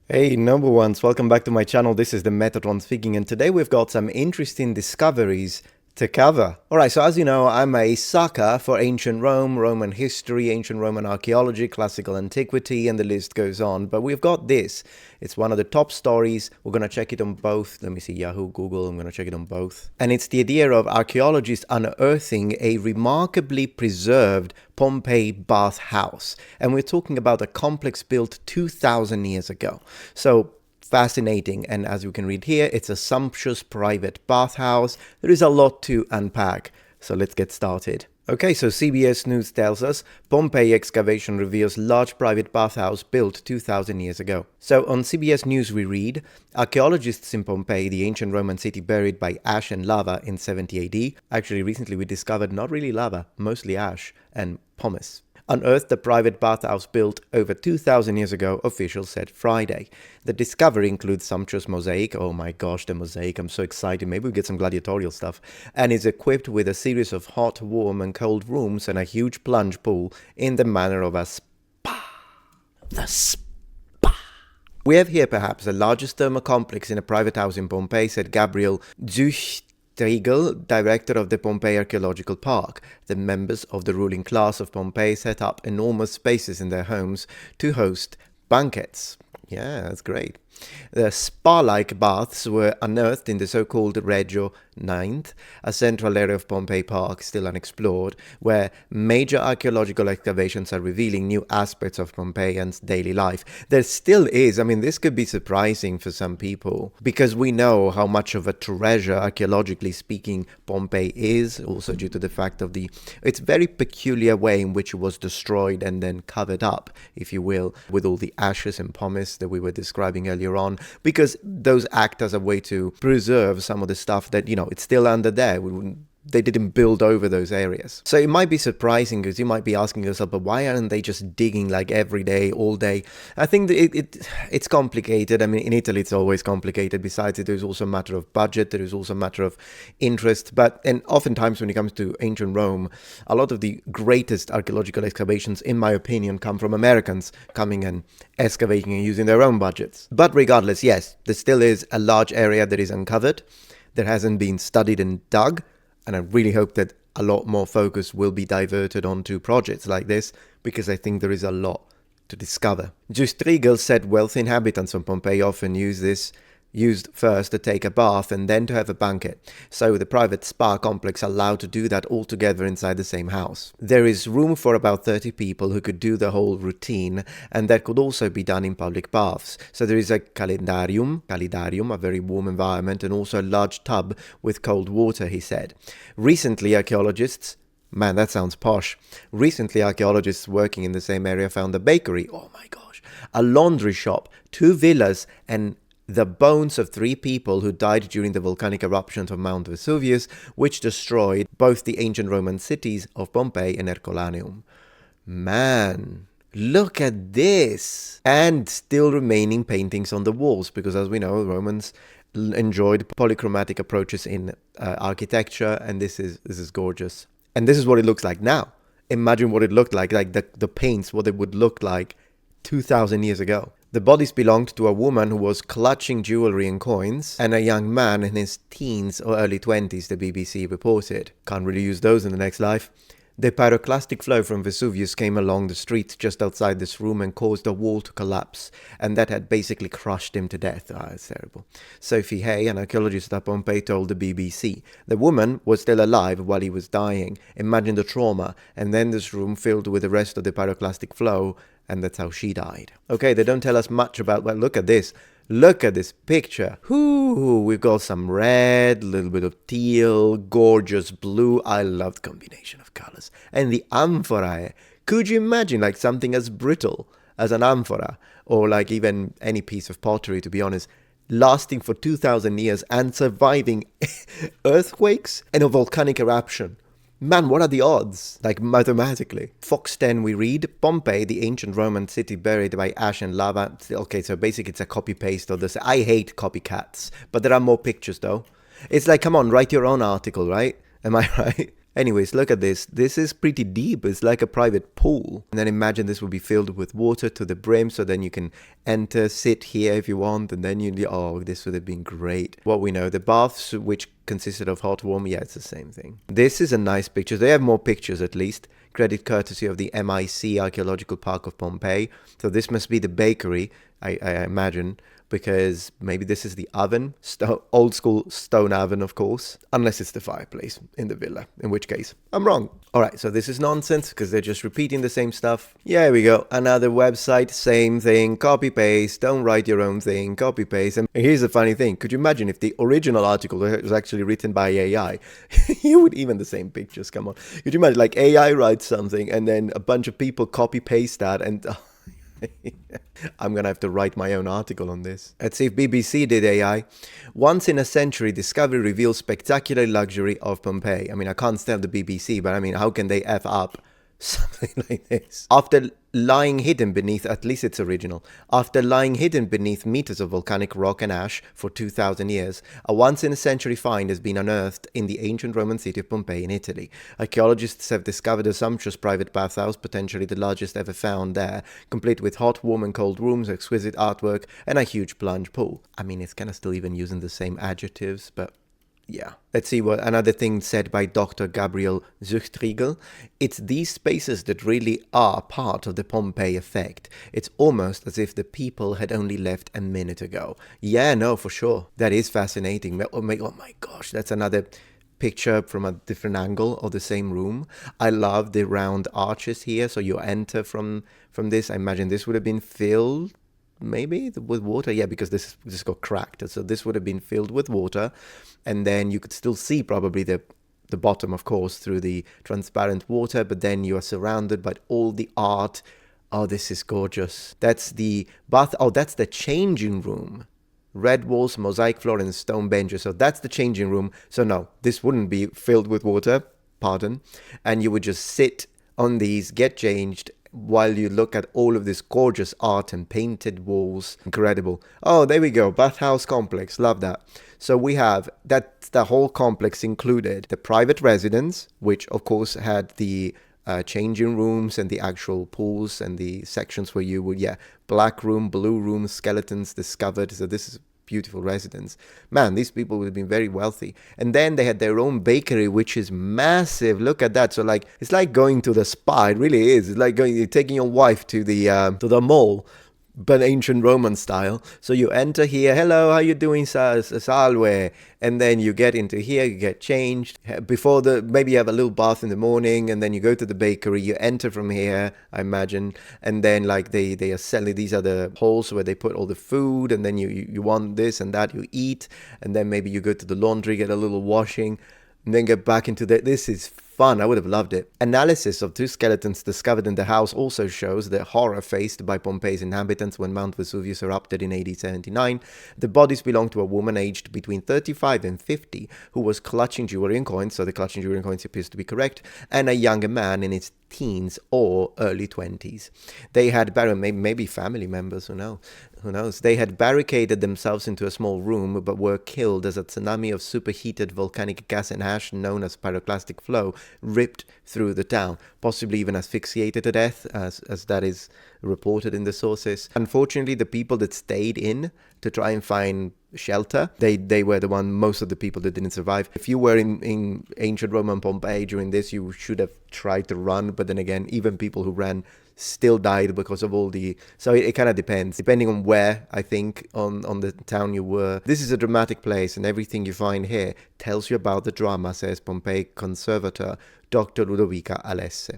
Hey, number ones, welcome back to my channel. This is the Metatron speaking, and today we've got some interesting discoveries to cover. Alright, so as you know, I'm a sucker for ancient Rome, Roman history, ancient Roman archaeology, classical antiquity, and the list goes on. But we've got this. It's one of the top stories. We're going to check it on both. Let me see, Yahoo, Google, I'm going to check it on both. And it's the idea of archaeologists unearthing a remarkably preserved Pompeii bathhouse. And we're talking about a complex built 2,000 years ago. So fascinating, and as you can read here, it's a sumptuous private bathhouse. There is a lot to unpack, so let's get started. Okay, so CBS News tells us Pompeii excavation reveals large private bathhouse built 2,000 years ago. So on CBS News we read, archaeologists in Pompeii, the ancient Roman city buried by ash and lava in 70 AD, actually recently we discovered not really lava, mostly ash and pumice, unearthed a private bathhouse built over 2,000 years ago, officials said Friday. The discovery includes sumptuous mosaic, oh my gosh, the mosaic, I'm so excited, maybe we get some gladiatorial stuff, and is equipped with a series of hot, warm and cold rooms and a huge plunge pool in the manner of a spa. The spa. We have here perhaps the largest thermal complex in a private house in Pompeii, said Gabriel Züchtriegel, director of the Pompeii Archaeological Park. The members of the ruling class of Pompeii set up enormous spaces in their homes to host banquets. Yeah, that's great. The spa-like baths were unearthed in the so-called Regio IX, a central area of Pompeii Park still unexplored, where major archaeological excavations are revealing new aspects of Pompeians' daily life. There still is, I mean, this could be surprising for some people, because we know how much of a treasure, archaeologically speaking, Pompeii is, also due to the fact of its very peculiar way in which it was destroyed and then covered up, if you will, with all the ashes and pumice that we were describing earlier on, because those act as a way to preserve some of the stuff that, it's still under there. They didn't build over those areas. So it might be surprising, because you might be asking yourself, but why aren't they just digging like every day, all day? I think that it's complicated. I mean, in Italy, it's always complicated. Besides, there's also a matter of budget. There is also a matter of interest. And oftentimes when it comes to ancient Rome, a lot of the greatest archaeological excavations, in my opinion, come from Americans coming and excavating and using their own budgets. But regardless, yes, there still is a large area that is uncovered, that hasn't been studied and dug. And I really hope that a lot more focus will be diverted onto projects like this, because I think there is a lot to discover. Justriegel said wealthy inhabitants of Pompeii often used first to take a bath and then to have a banquet, so the private spa complex allowed to do that all together inside the same house. There is room for about 30 people who could do the whole routine, and that could also be done in public baths. So there is a calidarium, a very warm environment, and also a large tub with cold water, he said. Recently, archaeologists Man, that sounds posh. Recently, archaeologists working in the same area found a bakery, oh my gosh, a laundry shop, 2 villas, and the bones of 3 people who died during the volcanic eruptions of Mount Vesuvius, which destroyed both the ancient Roman cities of Pompeii and Herculaneum. Man, look at this! And still remaining paintings on the walls, because as we know, Romans enjoyed polychromatic approaches in architecture, and this is gorgeous. And this is what it looks like now. Imagine what it looked like the paints, what it would look like 2,000 years ago. The bodies belonged to a woman who was clutching jewelry and coins, and a young man in his teens or early 20s, the BBC reported. Can't really use those in the next life. The pyroclastic flow from Vesuvius came along the street just outside this room and caused a wall to collapse, and that had basically crushed him to death. It's terrible. Sophie Hay, an archaeologist at Pompeii, told the BBC. The woman was still alive while he was dying. Imagine the trauma, and then this room filled with the rest of the pyroclastic flow, and that's how she died. Okay, they don't tell us much about, well, look at this. Look at this picture. Whoo, we've got some red, a little bit of teal, gorgeous blue. I love the combination of colors. And the amphora. Could you imagine like something as brittle as an amphora, or like even any piece of pottery, to be honest, lasting for 2,000 years and surviving earthquakes and a volcanic eruption? Man, what are the odds? Like, mathematically. Fox 10, we read, Pompeii, the ancient Roman city buried by ash and lava. Okay, so basically it's a copy-paste of this. I hate copycats, but there are more pictures, though. It's like, come on, write your own article, right? Am I right? Anyways, look at this. This is pretty deep. It's like a private pool. And then imagine this will be filled with water to the brim, so then you can enter, sit here if you want, and then oh, this would have been great. What we know, the baths, which consisted of hot, warm, yeah, it's the same thing. This is a nice picture. They have more pictures at least. Credit courtesy of the MIC Archaeological Park of Pompeii. So this must be the bakery, I imagine, because maybe this is the oven, old school stone oven, of course, unless it's the fireplace in the villa, in which case I'm wrong. All right, so this is nonsense because they're just repeating the same stuff. Yeah, here we go. Another website, same thing, copy paste, don't write your own thing, copy paste. And here's the funny thing. Could you imagine if the original article was actually written by AI? You would even the same pictures, come on. Could you imagine like AI writes something and then a bunch of people copy paste that and... I'm gonna have to write my own article on this. Let's see if BBC did AI. Once in a century discovery reveals spectacular luxury of Pompeii. I mean, I can't stand the BBC, but I mean, how can they F up something like this? After lying hidden beneath, at least it's original, after lying hidden beneath meters of volcanic rock and ash for 2,000 years, a once-in-a-century find has been unearthed in the ancient Roman city of Pompeii in Italy. Archaeologists have discovered a sumptuous private bathhouse, potentially the largest ever found there, complete with hot, warm and cold rooms, exquisite artwork, and a huge plunge pool. I mean, it's kind of still even using the same adjectives, but... yeah. Let's see what another thing said by Dr. Gabriel Zuchtriegel. It's these spaces that really are part of the Pompeii effect. It's almost as if the people had only left a minute ago. Yeah, no, for sure. That is fascinating. Oh my gosh, that's another picture from a different angle of the same room. I love the round arches here. So you enter from this. I imagine this would have been filled maybe with water, yeah, because this got cracked, so this would have been filled with water, and then you could still see probably the bottom, of course, through the transparent water, but then you are surrounded by all the art. Oh, this is gorgeous. That's the bath. Oh, that's the changing room. Red walls, mosaic floor, and stone benches. So that's the changing room. So no, this wouldn't be filled with water, pardon, and you would just sit on these, get changed, while you look at all of this gorgeous art and painted walls. Incredible. Oh, there we go. Bathhouse complex. Love that. So we have that's the whole complex included the private residence, which of course had the changing rooms and the actual pools and the sections where you would, black room, blue room, skeletons discovered. So this is beautiful residence. Man, these people would have been very wealthy. And then they had their own bakery, which is massive. Look at that. So like, it's like going to the spa. It really is. It's like taking your wife to the mall, but ancient Roman style. So you enter here, hello, how you doing, salve? And then you get into here, you get changed. Maybe you have a little bath in the morning, and then you go to the bakery, you enter from here, I imagine. And then like they are selling, these are the halls where they put all the food, and then you want this and that, you eat. And then maybe you go to the laundry, get a little washing, and then get back into this is fun. I would have loved it. Analysis of 2 skeletons discovered in the house also shows the horror faced by Pompeii's inhabitants when Mount Vesuvius erupted in AD 79. The bodies belong to a woman aged between 35 and 50 who was clutching jewelry and coins, so the clutching jewelry and coins appears to be correct, and a younger man in his teens or early 20s. They had maybe family members, who knows. They had barricaded themselves into a small room but were killed as a tsunami of superheated volcanic gas and ash known as pyroclastic flow ripped through the town, possibly even asphyxiated to death, as that is reported in the sources. Unfortunately, the people that stayed in to try and find shelter, they were most of the people that didn't survive. If you were in ancient Roman Pompeii during this, you should have tried to run, but then again, even people who ran still died because of all the... So it kind of depends, depending on where, I think, on the town you were. This is a dramatic place, and everything you find here tells you about the drama, says Pompeii conservator Dr. Ludovica Alesse.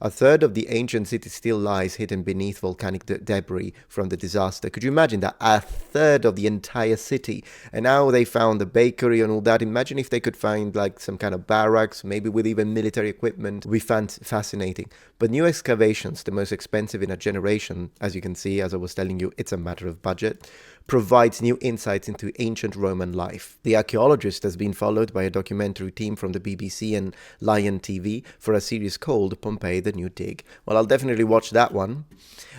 A third of the ancient city still lies hidden beneath volcanic debris from the disaster. Could you imagine that? A third of the entire city. And now they found the bakery and all that. Imagine if they could find like some kind of barracks, maybe with even military equipment. We found fascinating. But new excavations, the most expensive in a generation, as you can see, as I was telling you, it's a matter of budget, provides new insights into ancient Roman life. The archaeologist has been followed by a documentary team from the BBC and Lion TV for a series called Pompeii: The New Dig. Well, I'll definitely watch that one.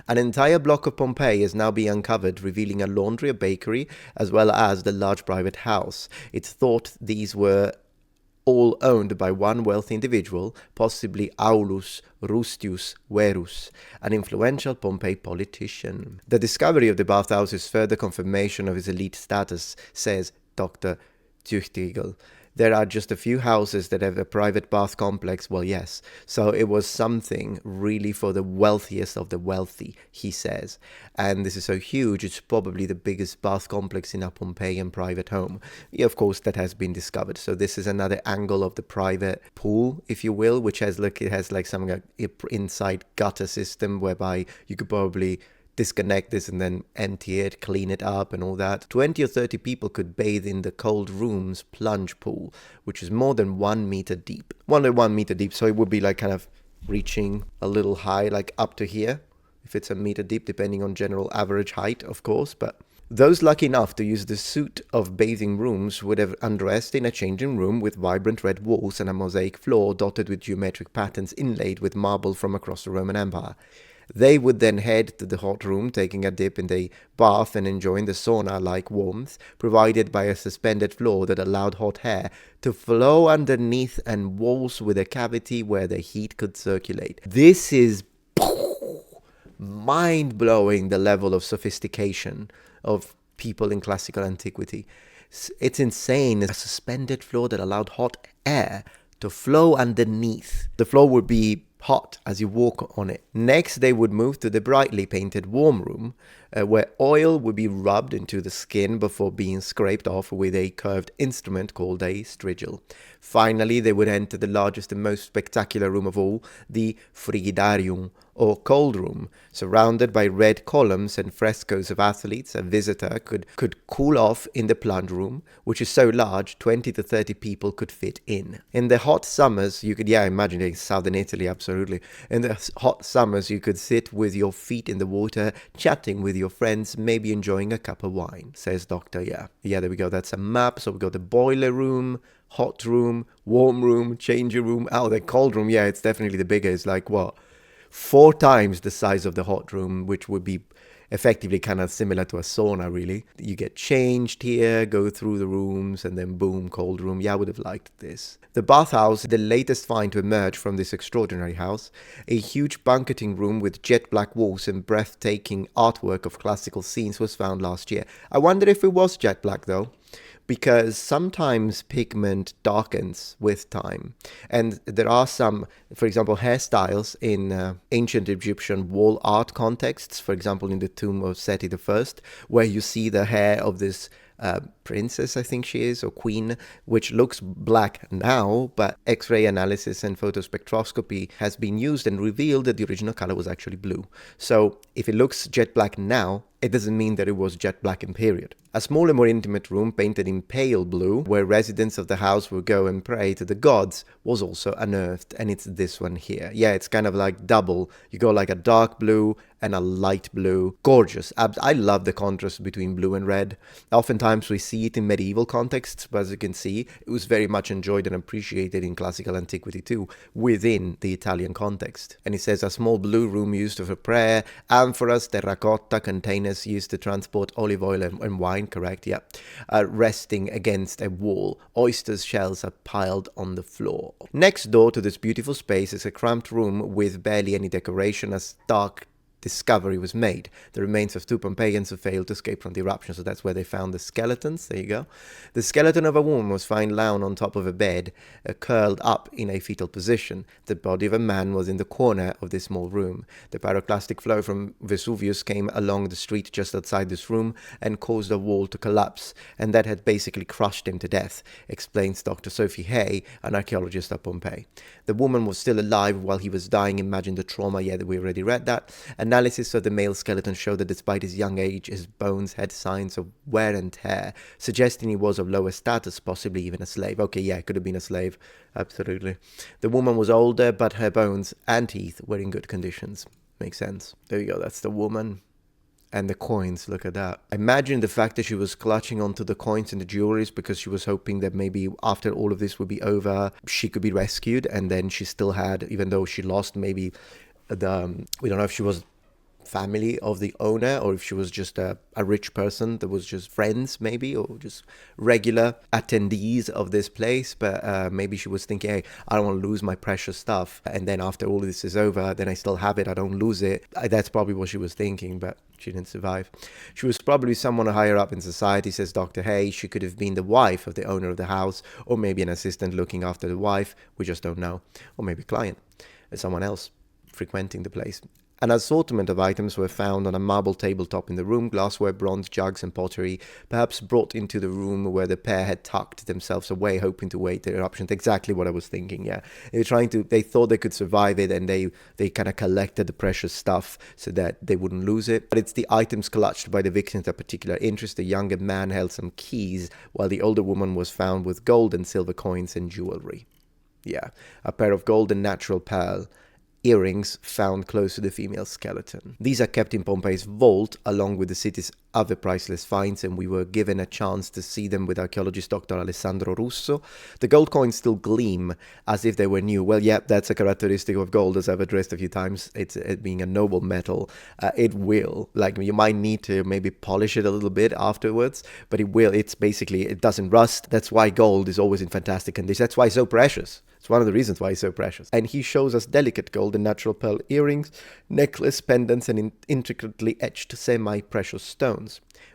An entire block of Pompeii is now being uncovered, revealing a laundry, a bakery, as well as the large private house. It's thought these were all owned by one wealthy individual, possibly Aulus Rustius Verus, an influential Pompey politician. The discovery of the bathhouse is further confirmation of his elite status, says Dr. Tüchtigel. There are just a few houses that have a private bath complex. Well, yes. So it was something really for the wealthiest of the wealthy, he says. And this is so huge, it's probably the biggest bath complex in a Pompeian private home. Yeah, of course, that has been discovered. So this is another angle of the private pool, if you will, which has like, it has like some inside gutter system whereby you could probably disconnect this and then empty it, clean it up and all that. 20 or 30 people could bathe in the cold room's plunge pool, which is more than 1 meter deep. 1 meter deep, so it would be like kind of reaching a little high, like up to here, if it's a meter deep, depending on general average height, of course. But those lucky enough to use the suite of bathing rooms would have undressed in a changing room with vibrant red walls and a mosaic floor dotted with geometric patterns inlaid with marble from across the Roman Empire. They would then head to the hot room, taking a dip in the bath and enjoying the sauna-like warmth provided by a suspended floor that allowed hot air to flow underneath and walls with a cavity where the heat could circulate. This is mind-blowing, the level of sophistication of people in classical antiquity. It's insane. A suspended floor that allowed hot air to flow underneath. The floor would be hot as you walk on it. Next, they would move to the brightly painted warm room, where oil would be rubbed into the skin before being scraped off with a curved instrument called a strigil. Finally, they would enter the largest and most spectacular room of all, the frigidarium, or cold room. Surrounded by red columns and frescoes of athletes, a visitor could cool off in the plunge room, which is so large 20 to 30 people could fit in. In the hot summers, you could, imagine in southern Italy, absolutely. In the hot summers, you could sit with your feet in the water, chatting with your friends, maybe enjoying a cup of wine, says Dr. Yeah, there we go. That's a map. So we got the boiler room, hot room, warm room, changing room. Oh, the cold room, yeah, it's definitely the bigger. It's like, what? 4 times the size of the hot room, which would be effectively kind of similar to a sauna, really. You get changed here, go through the rooms, and then boom, cold room. Yeah, I would have liked this. The bathhouse, the latest find to emerge from this extraordinary house, a huge banqueting room with jet black walls and breathtaking artwork of classical scenes was found last year. I wonder if it was jet black, though, because sometimes pigment darkens with time. And there are some, for example, hairstyles in ancient Egyptian wall art contexts, for example, in the tomb of Seti I, where you see the hair of this princess, I think she is, or queen, which looks black now, but X-ray analysis and photospectroscopy has been used and revealed that the original color was actually blue. So if it looks jet black now, it doesn't mean that it was jet black in period. A smaller, more intimate room painted in pale blue, where residents of the house would go and pray to the gods, was also unearthed, and it's this one here. Yeah, it's kind of like double. You go like a dark blue and a light blue. Gorgeous. I love the contrast between blue and red. Oftentimes we see it in medieval contexts, but as you can see, it was very much enjoyed and appreciated in classical antiquity too, within the Italian context. And it says a small blue room used for prayer, amphoras, terracotta containers used to transport olive oil and wine, correct, yeah, resting against a wall. Oysters shells are piled on the floor. Next door to this beautiful space is a cramped room with barely any decoration, as dark discovery was made. The remains of 2 Pompeians who failed to escape from the eruption. So that's where they found the skeletons. There you go. The skeleton of a woman was found lying on top of a bed, curled up in a fetal position. The body of a man was in the corner of this small room. The pyroclastic flow from Vesuvius came along the street just outside this room and caused the wall to collapse, and that had basically crushed him to death, explains Dr. Sophie Hay, an archaeologist at Pompeii. The woman was still alive while he was dying. Imagine the trauma. Yeah, we already read that. Analysis of the male skeleton showed that despite his young age, his bones had signs of wear and tear, suggesting he was of lower status, possibly even a slave. Okay, yeah, could have been a slave, absolutely. The woman was older, but her bones and teeth were in good conditions. Makes sense. There you go, that's the woman. And the coins, look at that. Imagine the fact that she was clutching onto the coins and the jewelries because she was hoping that maybe after all of this would be over, she could be rescued, and then she still had, even though she lost maybe we don't know if she was family of the owner, or if she was just a rich person that was just friends maybe, or just regular attendees of this place. But maybe she was thinking, hey, I don't want to lose my precious stuff, and then after all this is over, then I still have it, I don't lose it. That's probably what she was thinking, but she didn't survive. She was probably someone higher up in society, says Dr. Hay. She could have been the wife of the owner of the house, or maybe an assistant looking after the wife, we just don't know, or maybe a client, someone else frequenting the place. An assortment of items were found on a marble tabletop in the room, glassware, bronze jugs and pottery, perhaps brought into the room where the pair had tucked themselves away, hoping to wait the eruption. Exactly what I was thinking, yeah. They thought they could survive it, and they kind of collected the precious stuff so that they wouldn't lose it. But it's the items clutched by the victims of particular interest. The younger man held some keys, while the older woman was found with gold and silver coins and jewelry. Yeah, a pair of gold and natural pearl earrings found close to the female skeleton. These are kept in Pompeii's vault along with the city's other priceless finds, and we were given a chance to see them with archaeologist Dr. Alessandro Russo. The gold coins still gleam as if they were new. Well, yeah, that's a characteristic of gold, as I've addressed a few times. It's it being a noble metal. It will, like, you might need to maybe polish it a little bit afterwards, but it will. It's basically, it doesn't rust. That's why gold is always in fantastic condition. That's why it's so precious. It's one of the reasons why it's so precious. And he shows us delicate gold and natural pearl earrings, necklace, pendants, and intricately etched semi-precious stones.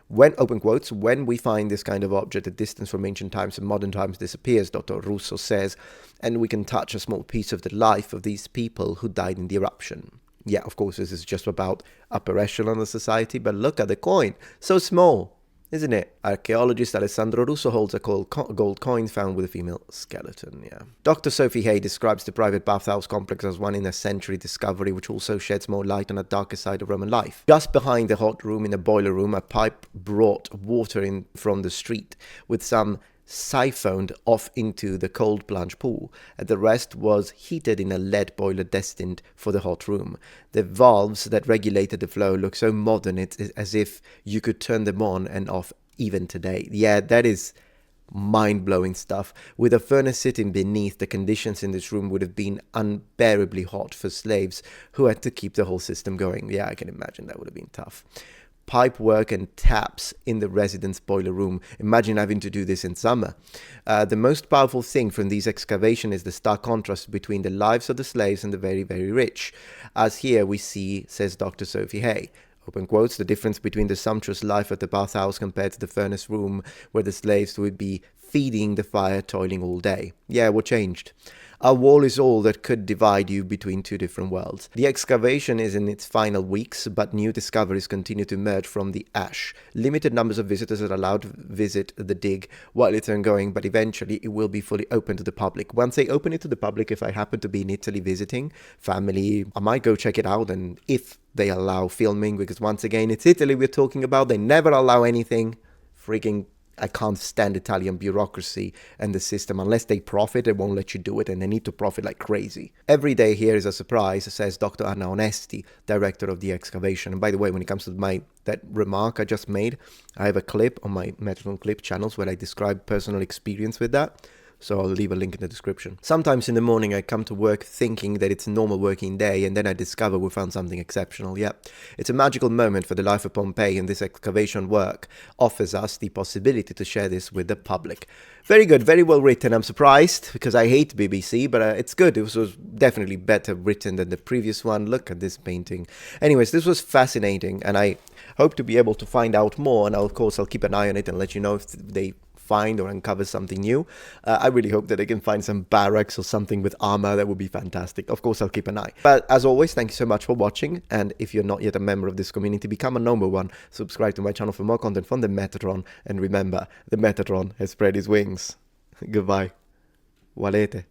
When, open quotes, when we find this kind of object, a distance from ancient times and modern times disappears, Dr. Russo says, and we can touch a small piece of the life of these people who died in the eruption. Yeah, of course, this is just about upper echelon of society, but look at the coin. So small, isn't it? Archaeologist Alessandro Russo holds a gold coin found with a female skeleton, yeah. Dr. Sophie Hay describes the private bathhouse complex as one in a century discovery, which also sheds more light on a darker side of Roman life. Just behind the hot room, in a boiler room, a pipe brought water in from the street, with some siphoned off into the cold plunge pool, and the rest was heated in a lead boiler destined for the hot room. The valves that regulated the flow look so modern, it's as if you could turn them on and off even today. Yeah, that is mind-blowing stuff. With a furnace sitting beneath, the conditions in this room would have been unbearably hot for slaves who had to keep the whole system going. Yeah, I can imagine that would have been tough. Pipe work and taps in the residence boiler room. Imagine having to do this in summer. The most powerful thing from these excavations is the stark contrast between the lives of the slaves and the very, very rich. As here we see, says Dr. Sophie Hay, open quotes, the difference between the sumptuous life at the bathhouse compared to the furnace room where the slaves would be feeding the fire, toiling all day. Yeah, what changed? A wall is all that could divide you between two different worlds. The excavation is in its final weeks, but new discoveries continue to emerge from the ash. Limited numbers of visitors are allowed to visit the dig while it's ongoing, but eventually it will be fully open to the public. Once they open it to the public, if I happen to be in Italy visiting family, I might go check it out, and if they allow filming, because once again, it's Italy we're talking about, they never allow anything. Freaking I can't stand Italian bureaucracy and the system. Unless they profit, they won't let you do it, and they need to profit like crazy. Every day here is a surprise, says Dr. Anna Onesti, director of the excavation. And by the way, when it comes to that remark I just made, I have a clip on my Metatron Clip channels where I describe personal experience with that. So I'll leave a link in the description. Sometimes in the morning I come to work thinking that it's a normal working day, and then I discover we found something exceptional. Yeah, it's a magical moment for the life of Pompeii, and this excavation work offers us the possibility to share this with the public. Very good, very well written. I'm surprised because I hate BBC, but it's good. It was definitely better written than the previous one. Look at this painting. Anyways, this was fascinating, and I hope to be able to find out more, and of course I'll keep an eye on it and let you know if they find or uncover something new. I really hope that they can find some barracks or something with armor. That would be fantastic. Of course, I'll keep an eye. But as always, thank you so much for watching. And if you're not yet a member of this community, become a number one. Subscribe to my channel for more content from the Metatron. And remember, the Metatron has spread his wings. Goodbye. Walete.